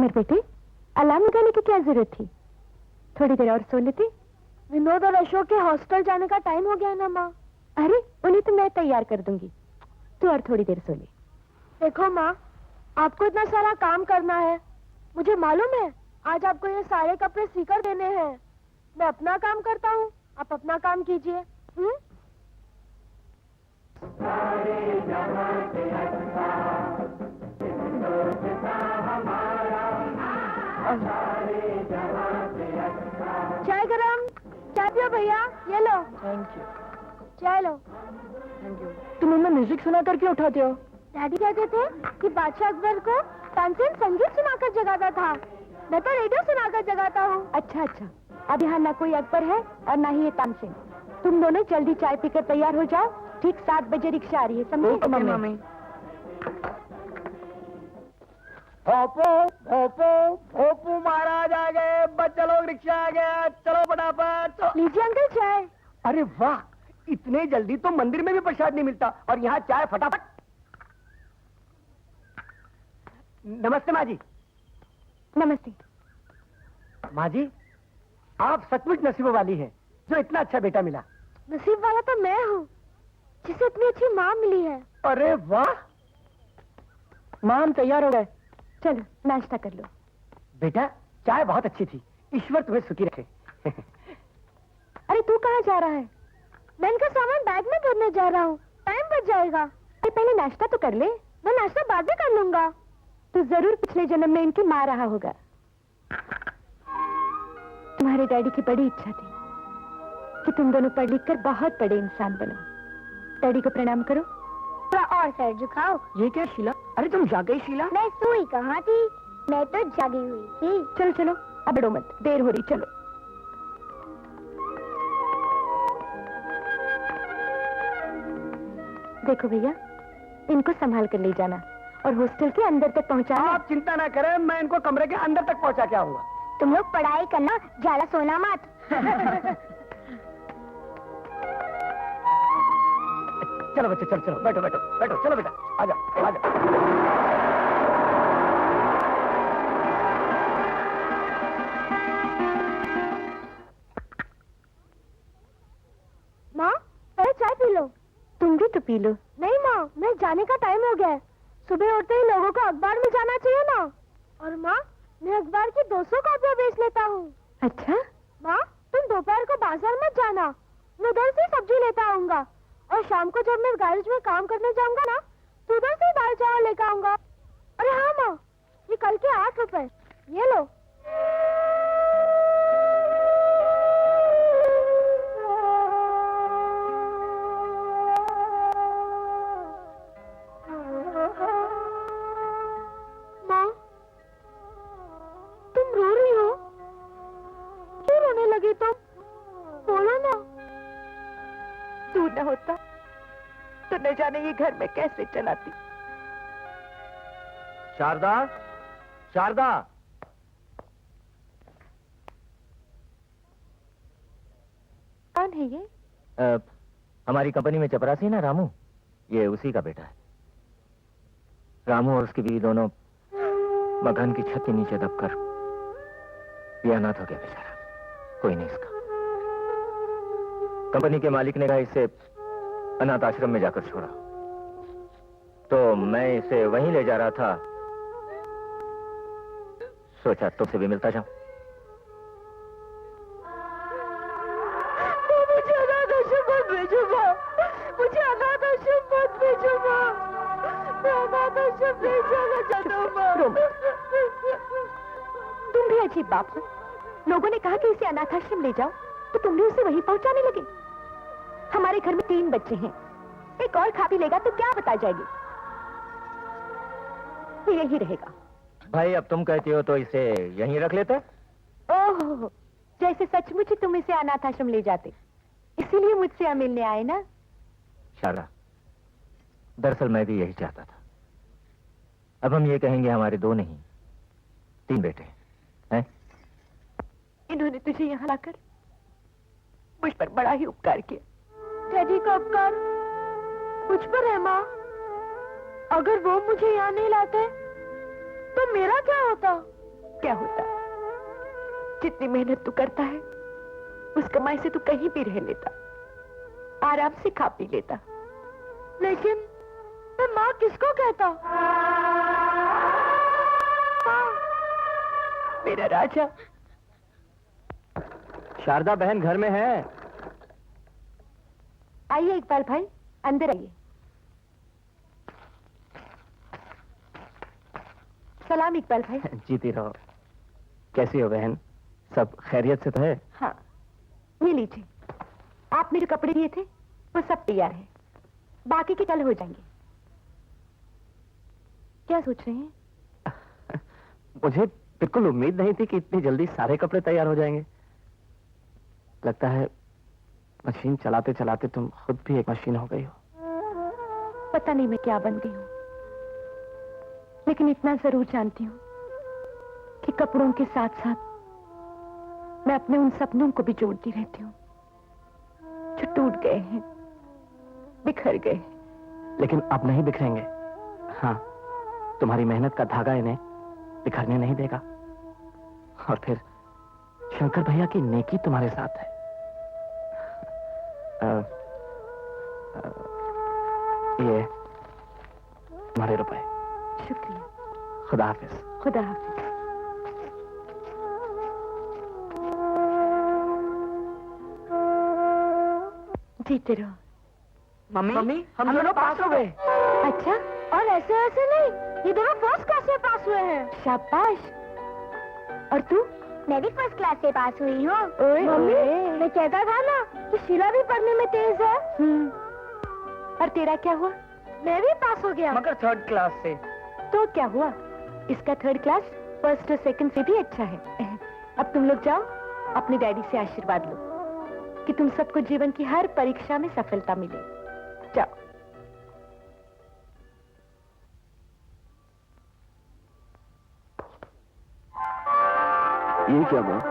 और बेटे, अलार्म लगाने की क्या जरूरत थी? थोड़ी देर और सो लेते। विनोद और अशोक के हॉस्टल जाने का टाइम हो गया ना माँ। अरे उन्हें तो मैं तैयार कर दूंगी, तू और थोड़ी देर सो ले। देखो माँ, आपको इतना सारा काम करना है, मुझे मालूम है। आज आपको ये सारे कपड़े सीकर देने हैं। मैं अपना काम करता हूँ, आप अपना काम कीजिए। चाय गरम, चाय पियो भैया, ये लो। Thank you. चाय लो। Thank you. तुम हमें म्यूजिक सुना करके उठाते हो? डैडी कहते थे कि बादशाह अकबर को तानसेन संगीत सुनाकर जगाता था, मैं तो रेडियो सुनाकर जगाता हूँ। अच्छा अच्छा, अब यहाँ ना कोई अकबर है और ना ही ये तानसेन। तुम दोनों जल्दी चाय पीकर तैयार हो जाओ, ठीक 7 बजे रिक्शा आ रही है, समझे? मम्मी। भोपू भोपू भोपू महाराज आ गए, बच्चे लोग, रिक्शा आ गया, चलो फटाफट। लीजिए अंकल चाय। अरे वाह, इतने जल्दी तो मंदिर में भी प्रसाद नहीं मिलता और यहाँ चाय फटाफट। नमस्ते माँ जी। नमस्ते। माँ जी, आप सचमुच नसीब वाली हैं जो इतना अच्छा बेटा मिला। नसीब वाला तो मैं हूँ जिसे इतनी अच्छी माँ मिली है। अरे वाह। माँ, हम तैयार हो गए, चलो नाश्ता कर लो। बेटा चाय बहुत अच्छी थी, ईश्वर तुम्हें सुखी रखे। अरे तू कहाँ जा रहा है? मैं इनका सामान बैग में भरने जा रहा हूँ, टाइम बच जाएगा। अरे पहले नाश्ता तो कर ले। मैं नाश्ता बाद में कर लूंगा। तू जरूर पिछले जन्म में इनकी माँ रहा होगा। तुम्हारे डैडी की बड़ी इच्छा थी कि तुम दोनों पढ़ लिख कर बहुत बड़े इंसान बनो। डैडी को प्रणाम करो। थोड़ा और सर झुकाओ। ये क्या शीला? अरे तुम जाग गई शीला? मैं सोई कहाँ थी, मैं तो जागी हुई थी। चलो चलो, अब बड़ो मत, देर हो रही, चलो। देखो भैया, इनको संभाल कर ले जाना और हॉस्टल के अंदर तक पहुंचाना। आप चिंता ना करें, मैं इनको कमरे के अंदर तक पहुंचा के आऊंगा। तुम लोग पढ़ाई करना, ज्यादा सोना मत। चलो बच्चे, चलो चलो, बैठो बैठो बैठो, चलो बेटा, आ जाओ आ जाओ। माँ, पहले चाय पी लो। तुम भी तो पी लो। नहीं माँ, मैं जाने का टाइम हो गया है। सुबह उठते ही लोगों को अखबार में जाना चाहिए ना। और माँ, मैं अखबार की 200 कॉपियाँ बेच लेता हूँ। अच्छा? माँ, तुम दोपहर को बाजार मत जाना, मैं उधर से सब्जी लेता आऊंगा। और शाम को जब मैं गैरेज में काम करने जाऊंगा ना, तो उधर से दाल चावल लेकर आऊंगा। अरे हाँ माँ, ये कल के 8 रुपए, ये लो। माँ, तुम रो रही हो? क्यों रोने लगी तुम? बोलो ना। तू न होता तो न जाने ये घर में कैसे चलाती। शारदा, शारदा। कौन है ये? हमारी कंपनी में चपरासी ना रामू, ये उसी का बेटा है। रामू और उसकी बीवी दोनों मकान की छत के नीचे दबकर ये अनाथ हो गया बेचारा, कोई नहीं इसका। कंपनी के मालिक ने कहा इसे अनाथ आश्रम में जाकर छोड़ा, तो मैं इसे वहीं ले जा रहा था, सोचा तुमसे भी मिलता जाऊं। मुझे अनाथ आश्रम मत भेजो माँ, मुझे अनाथ आश्रम मत भेजो माँ, मैं अनाथ आश्रम नहीं जाना चाहता हूँ माँ। तुम भी अजीब बाप हो। लोगों ने कहा कि इसे अनाथ आश्रम ले जाओ तो तुम भी उसे वहीं पहुंचाने लगे। हमारे घर में 3 बच्चे हैं, एक और खा भी लेगा तो क्या बता जाएगी। ये यही रहेगा। भाई अब तुम कहती हो तो इसे यहीं रख लेते। ओह, जैसे सचमुच ही तुम इसे अनाथ आश्रम ले जाते, इसीलिए मुझसे यहाँ मिलने आए ना। शारदा, दरअसल मैं भी यही चाहता था। अब हम ये कहेंगे हमारे 2 नहीं 3 बेटे हैं। इन्होंने तुझे यहाँ लाकर मुझ पर बड़ा ही उपकार किया। डैडी का उपकार मुझ पर है माँ। अगर वो मुझे यहाँ नहीं लाते तो मेरा क्या होता? क्या होता? जितनी मेहनत तू करता है उस कमाई से तू कहीं भी रह लेता, आराम से खा पी लेता। लेकिन मैं माँ किसको कहता? मेरा राजा। शारदा बहन घर में है। आइए इकबाल भाई, अंदर आइए। सलाम इकबाल भाई। जीती रहो। कैसी हो बहन? सब खैरियत से तो है? हाँ, ये लीजिए। आपने जो कपड़े दिए थे वो सब तैयार है, बाकी के कल हो जाएंगे। क्या सोच रहे हैं? मुझे बिल्कुल उम्मीद नहीं थी कि इतनी जल्दी सारे कपड़े तैयार हो जाएंगे। लगता है मशीन चलाते चलाते तुम खुद भी एक मशीन हो गई हो। पता नहीं मैं क्या बन गई हूँ, लेकिन इतना जरूर जानती हूँ कि कपड़ों के साथ साथ मैं अपने उन सपनों को भी जोड़ती रहती हूँ जो टूट गए हैं, बिखर गए। लेकिन अब नहीं बिखरेंगे। हाँ, तुम्हारी मेहनत का धागा इन्हें बिखरने नहीं देगा। और फिर शंकर भैया की नेकी तुम्हारे साथ है। ये तुम्हारे रुपए। शुक्रिया। खुदा हाफिज। खुदा हाफिज। जीते रहो। मम्मी हम दोनों पास हो गए। अच्छा, और ऐसे ऐसे नहीं, ये दोनों फर्स्ट क्लास से पास हुए हैं। शाबाश। और तू? मैं भी फर्स्ट क्लास से पास हुई हूँ। ओए, मम्मी, ओए। मैं कहता था ना कि शीला भी पढ़ने में तेज है। और तेरा क्या हुआ? मैं भी पास हो गया। मगर थर्ड क्लास से। तो क्या हुआ? इसका थर्ड क्लास फर्स्ट और सेकंड से भी अच्छा है। अब तुम लोग जाओ, अपने डैडी से आशीर्वाद लो कि तुम सबको जीवन की हर परीक्षा में सफलता मिले। जाओ। ये क्या माँ?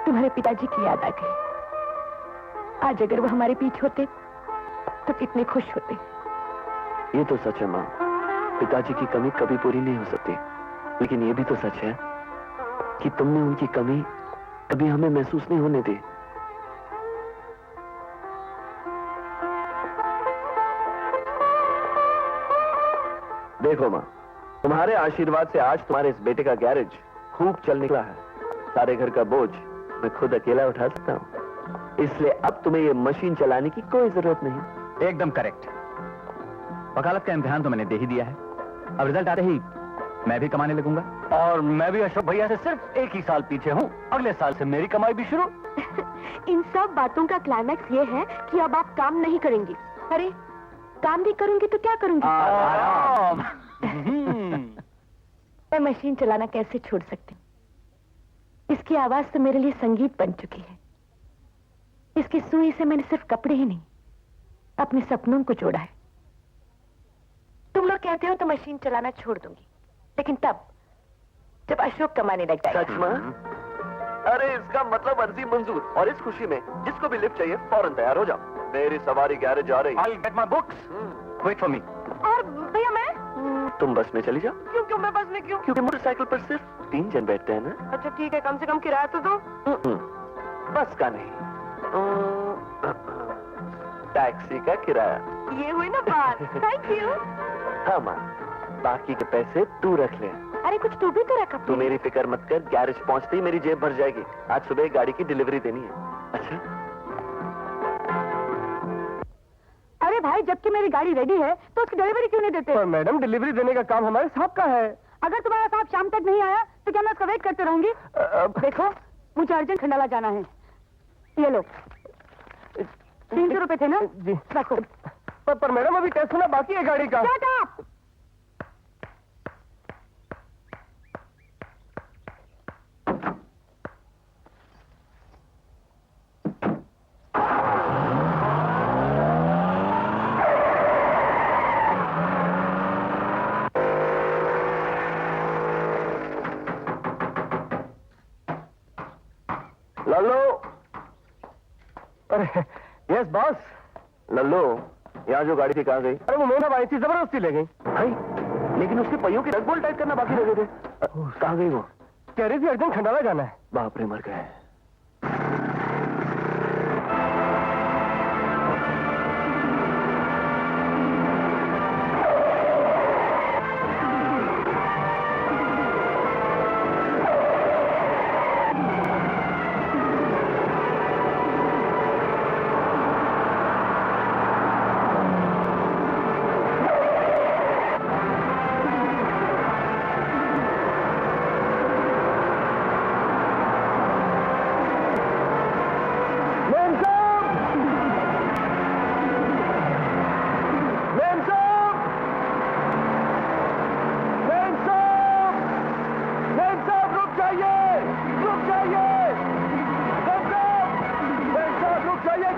तुम्हारे पिताजी की याद आ गई। आज अगर वो हमारे पीछे होते तो कितने खुश होते। ये तो सच है माँ, पिताजी की कमी कभी पूरी नहीं हो सकती। लेकिन ये भी तो सच है कि तुमने उनकी कमी कभी हमें महसूस नहीं होने दी। देखो माँ, तुम्हारे आशीर्वाद से आज तुम्हारे इस बेटे का गैरेज खूब चल निकला है। सारे घर का बोझ मैं खुद अकेला उठा सकता हूँ, इसलिए अब तुम्हें ये मशीन चलाने की कोई जरूरत नहीं। एकदम करेक्ट। वकालत का इम्तिहान तो मैंने दे ही दिया है। अब रिजल्ट आते ही मैं भी कमाने लगूंगा। और मैं भी अशोक भैया से सिर्फ एक ही साल पीछे हूँ। अगले साल से मेरी कमाई भी शुरू। इन सब बातों का क्लाइमैक्स ये है कि अब आप काम नहीं करेंगे। अरे, काम भी करूंगी तो क्या करूंगी? आराम। मैं मशीन चलाना कैसे छोड़ सकती हूँ? इसकी आवाज तो मेरे लिए संगीत बन चुकी है। इसकी सुई से मैंने सिर्फ कपड़े ही नहीं, अपने सपनों को जोड़ा है। तुम लोग कहते हो तो मशीन चलाना छोड़ दूंगी, लेकिन तब जब अशोक कमाने लग जाएगा। सच में? अरे इसका मतलब अर्जी मंजूर। और इस खुशी में जिसको भी लिफ्ट चाहिए फौरन तैयार हो जाओ। मेरी सवारी गैरेज आ रही। I'll get my books. Wait for me. और भैया मैं? तुम बस में चली जाओ। क्यों मैं बस में क्यों? क्योंकि मोटरसाइकिल पर सिर्फ 3 जन बैठते हैं ना। अच्छा ठीक है, कम से कम किराया तो दो। बस का नहीं, टैक्सी का किराया। ये हुई ना बात। Thank you. हाँ माँ, बाकी के पैसे तू रख ले। अरे कुछ तू भी तो रखा। तू मेरी फिक्र मत कर, गैरेज पहुंचते ही मेरी जेब भर जाएगी। आज सुबह एक गाड़ी की डिलीवरी देनी है। अच्छा? अरे भाई, जबकि मेरी गाड़ी रेडी है तो उसकी डिलीवरी क्यों नहीं देते? पर मैडम, डिलीवरी देने का काम हमारे साहब का है। अगर तुम्हारा साहब शाम तक नहीं आया तो क्या मैं उसका वेट करते रहूंगी? देखो, मुझे अर्जेंट खंडाला जाना है। ये लो, 300 रुपए थे ना? जी रखो। पर मैडम, अभी टेस्ट होना बाकी है गाड़ी का। Shut up! लल्लू। अरे यस बॉस। लल्लू, यहाँ जो गाड़ी थी कहाँ गई? अरे वो मोना आई थी, जबरदस्ती ले गई। भाई लेकिन उसके पहियों के नट बोल्ट टाइट करना बाकी रह गए थे। कहाँ गई वो? कह रही थी अर्जुन खंडाला जाना है। बाप रे, मर गए।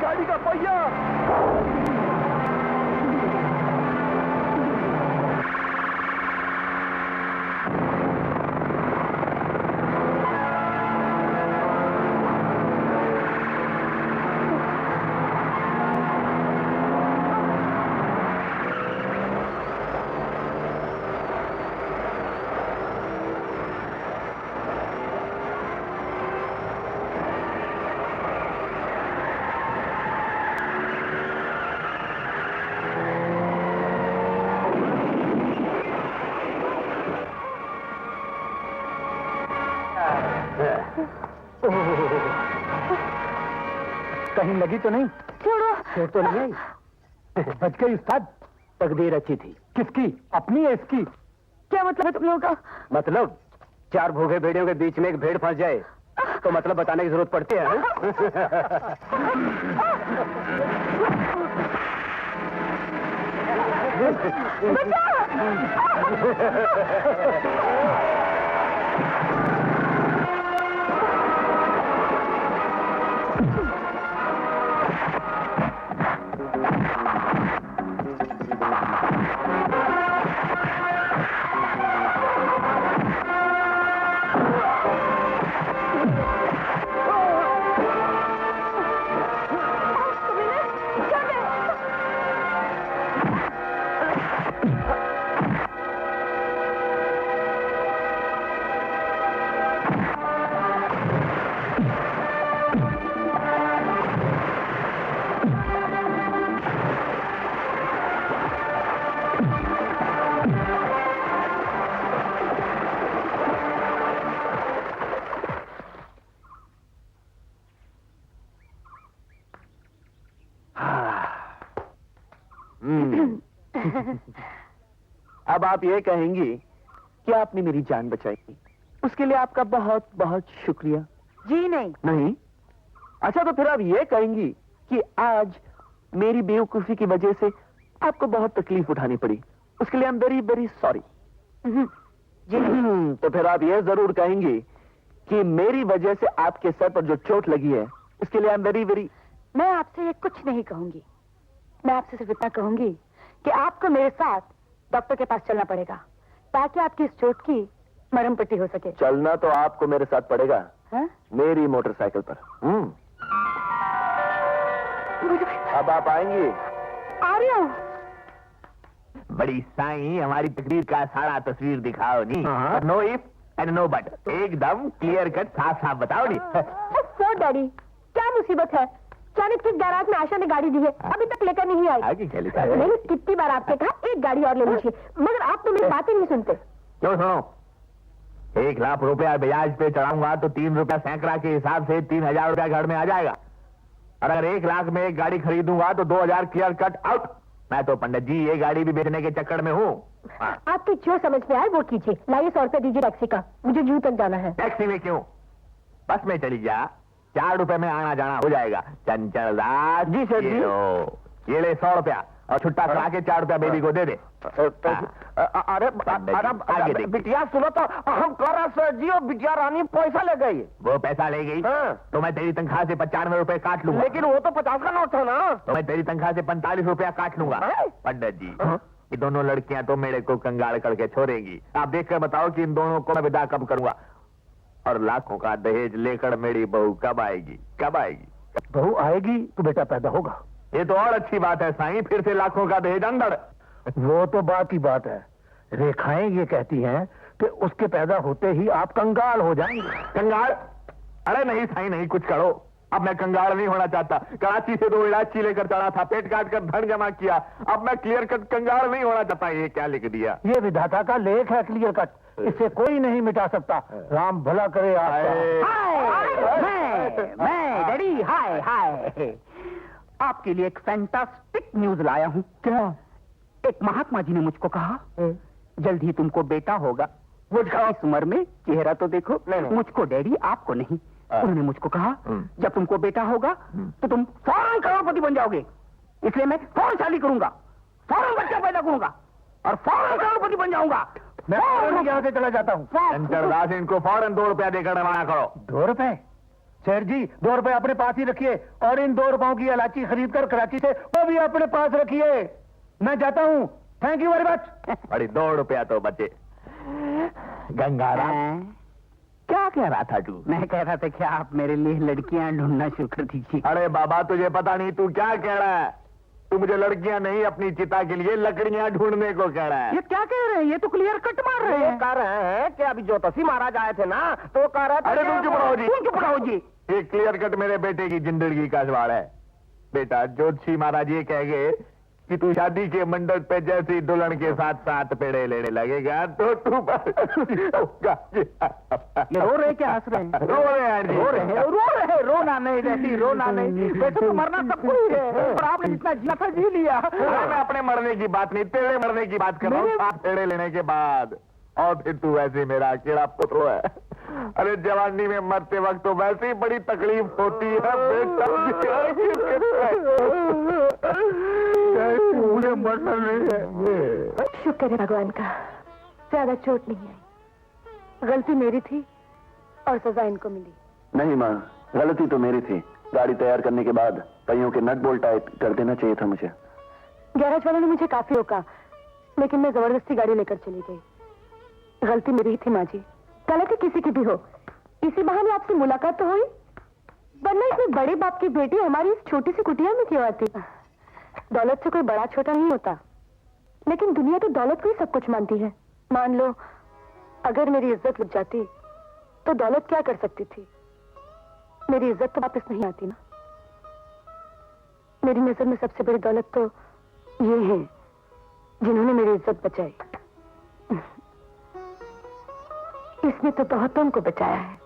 गाड़ी का पहिया। कहीं लगी तो नहीं? छोड़ो। चोट तो नहीं आई? बच गई उस्ताद। तकदीर अच्छी थी। किसकी, अपनी या इसकी? क्या मतलब है तुम लोगों का? मतलब चार भूखे भेड़ियों के बीच में एक भेड़ फंस जाए तो मतलब बताने की जरूरत पड़ती है? अब आप ये कहेंगी कि आपने मेरी जान बचाई, उसके लिए आपका बहुत बहुत शुक्रिया। जी नहीं। नहीं? अच्छा, तो फिर आप ये कहेंगी कि आज मेरी बेवकूफी की वजह से आपको बहुत तकलीफ उठानी पड़ी, उसके लिए I am very very sorry. जी नहीं। तो फिर आप ये जरूर कहेंगी कि मेरी वजह से आपके सर पर जो चोट लगी है उसके लिए आई एम वेरी वेरी। मैं आपसे ये कुछ नहीं कहूंगी, मैं आपसे सिर्फ इतना कहूंगी कि आपको मेरे साथ डॉक्टर के पास चलना पड़ेगा ताकि आपकी इस चोट की मरहम पट्टी हो सके। चलना तो आपको मेरे साथ पड़ेगा। हाँ? मेरी मोटरसाइकिल पर। अब आप आएंगी? आ रही हूँ। बड़ी साईं, हमारी तकदीर का सारा तस्वीर दिखाओ नी। No if and no but, एकदम क्लियर कट साफ साफ बताओ नी। सो डैडी, क्या मुसीबत है? चाणक्य के गैराज में आशा ने गाड़ी दी है, अभी तक लेकर नहीं आई। आगे क्या लिखा है? मैंने कितनी बार आपसे कहा एक गाड़ी और ले लीजिए, मगर आप तो मेरी बात ही नहीं सुनते। क्यों सुनो, 1 लाख रुपया ब्याज पे चढ़ाऊंगा तो 3 रुपया सैकड़ा के हिसाब से 3000 रुपया घर में आ जाएगा। और अगर 1 लाख में एक गाड़ी खरीदूंगा तो 2000 क्लियर कट आउट। मैं तो पंडित जी ये गाड़ी भी बेचने के चक्कर में हूँ। आपकी जो समझ में आए वो कीजिए। लाइए 100 रुपया दीजिए टैक्सी का, मुझे जू तक जाना है। टैक्सी में क्यों, बस में चली जा, 4 रुपए में आना जाना हो जाएगा। चंचल दास जी सर जी। ये ले 100 रुपया और छुट्टा करा के 4 रुपया बेबी को दे दे। अरे देख। बिटिया सुनो तो, हम कर रहे सर जी, और बिटिया रानी पैसा ले गई। वो पैसा ले गई तो मैं तेरी तनख्वाह से 95 रुपए काट लूंगा। लेकिन वो तो 50 का नोट था ना। तो मैं तेरी तनख्वाह से 45 रुपया काट लूंगा। पंडित जी, ये दोनों लड़कियां तो मेरे को कंगाल करके छोड़ेगी। आप देखकर बताओ कि इन दोनों को मैं विदा कब करूंगा। और लाखों का दहेज लेकर मेरी बहू कब आएगी? कब आएगी? बहू आएगी तो बेटा पैदा होगा। ये तो और अच्छी बात है साईं, फिर से लाखों का दहेज अंदर। वो तो बात ही बात है, रेखाएं ये कहती हैं कि उसके पैदा होते ही आप कंगाल हो जाएंगे। कंगाल? अरे नहीं साईं, नहीं, कुछ करो। अब मैं कंगाल नहीं होना चाहता। कराची से 2 इलायची लेकर चढ़ा था, पेट काट कर धन जमा किया। अब मैं क्लियर कट कंगाल नहीं होना चाहता। ये क्या लिख दिया? ये विधाता का लेख है क्लियर कट, इसे कोई नहीं मिटा सकता। राम भला करे आपका। मैं डैडी, हाय हाय, आपके लिए एक फैंटास्टिक न्यूज लाया हूँ। क्या? एक महात्मा जी ने मुझको कहा जल्द ही तुमको बेटा होगा। मुझको? इस उम्र में चेहरा तो देखो। नहीं। मुझको डैडी, आपको नहीं। उन्होंने मुझको कहा जब तुमको बेटा होगा तो तुम फौरन करोड़पति बन जाओगे। इसलिए मैं फौरन शादी करूंगा, फौरन बच्चा पैदा करूंगा और फौरन करोड़पति बन जाऊंगा। मैं फौरन यहाँ से चला जाता हूँ। शंकरदास, इनको फौरन 2 रुपया देकर रवाना करो। 2 रुपए? शेर जी, 2 रुपए अपने पास ही रखिए और इन 2 रुपयों की इलायची खरीद कर कराची से वो भी अपने पास रखिए। मैं जाता हूँ। Thank you very much. बड़ी 2 रुपया तो बचे। गंगाराम, क्या कह रहा था तू? मैं कह रहा था कि आप मेरे लिए लड़कियां ढूंढना शुरू कर दीजिए। अरे बाबा, तुझे पता नहीं तू क्या कह रहा है। तू मुझे लड़कियां नहीं, अपनी चिता के लिए लकड़ियां ढूंढने को कह रहा है। ये क्या कह रहे हैं? ये तो क्लियर कट मार रहे हैं। कह रहे हैं कि अभी ज्योतिषी महाराज आए थे ना, तो कह रहे थे। अरे तुम चुप रहो जी, तुम चुप रहो जी। ये क्लियर कट मेरे बेटे की जिंदगी का सवाल है। बेटा, ज्योतिषी महाराज ये कह गए कि तू शादी के मंडप पे जैसी दुल्हन के साथ साथ पेड़े लेने लगेगा तो तू होगा। ये रो रहे क्या हंस रहे हैं? रो रहे हैं जी। रो रहे हैं। रोना नहीं रहती, रोना नहीं। वैसे तो मरना सबको ही है और आपने जितना जिया था जी लिया। मैं अपने मरने की बात नहीं, तेरे मरने की बात कर रहा हूँ। 7 पेड़े लेने के बाद। और फिर तू वैसे मेरा अकेला पुत्र है। अरे जवानी में मरते वक्त तो वैसे ही बड़ी तकलीफ होती है बेटा। मुझे मरना नहीं है। शुक्र है भगवान का, ज्यादा चोट नहीं आई। गलती मेरी थी और सजा इनको मिली। नहीं माँ, गलती तो मेरी थी। गाड़ी तैयार करने के बाद पहियों के नट बोल्ट टाइट कर देना चाहिए था मुझे। गैरेज वालों ने मुझे काफी रोका, लेकिन मैं जबरदस्ती गाड़ी लेकर चली गई। गलती मेरी ही थी माँ जी। गलती किसी की भी हो, इसी बहाने आपसे मुलाकात तो हुई, वरना इतने बड़े बाप की बेटी हमारी इस छोटी सी कुटिया में क्यों आती? दौलत से कोई बड़ा छोटा नहीं होता, लेकिन दुनिया तो दौलत को ही सब कुछ मानती है। मान लो अगर मेरी इज्जत लुट जाती तो दौलत क्या कर सकती थी? मेरी इज्जत तो वापस नहीं आती ना। मेरी नजर में सबसे बड़ी दौलत तो ये है जिन्होंने मेरी इज्जत बचाई। इसने तो बहुतों को बचाया है।